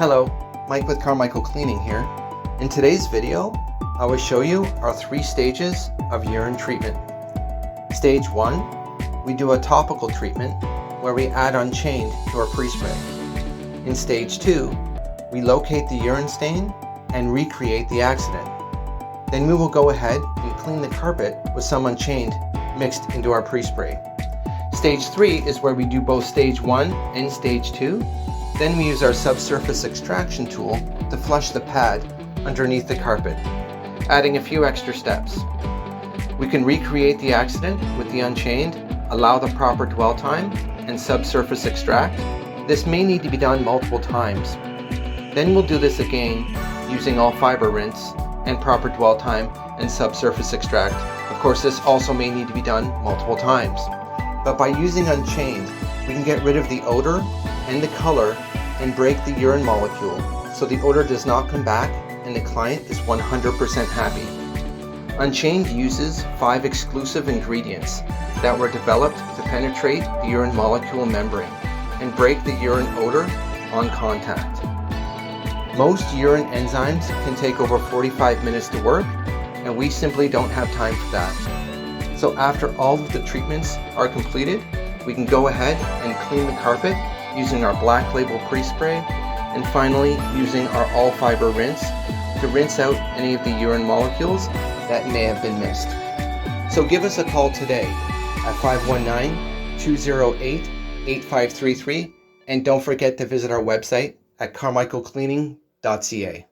Hello, Mike with Carmichael Cleaning here. In today's video, I will show you our 3 stages of urine treatment. Stage 1, we do a topical treatment where we add Unchained to our pre-spray. In stage 2, we locate the urine stain and recreate the accident. Then we will go ahead and clean the carpet with some Unchained mixed into our pre-spray. Stage 3 is where we do both stage 1 and stage 2. Then we use our subsurface extraction tool to flush the pad underneath the carpet, adding a few extra steps. We can recreate the accident with the Unchained, allow the proper dwell time, and subsurface extract. This may need to be done multiple times. Then we'll do this again using all fiber rinse and proper dwell time and subsurface extract. Of course, this also may need to be done multiple times. But by using Unchained, we can get rid of the odor and the color and break the urine molecule so the odor does not come back and the client is 100% happy. Unchained uses 5 exclusive ingredients that were developed to penetrate the urine molecule membrane and break the urine odor on contact. Most urine enzymes can take over 45 minutes to work, and we simply don't have time for that. So after all of the treatments are completed, we can go ahead and clean the carpet using our black label pre-spray, and finally using our all fiber rinse to rinse out any of the urine molecules that may have been missed. So give us a call today at 519-208-8533, and don't forget to visit our website at carmichaelcleaning.ca.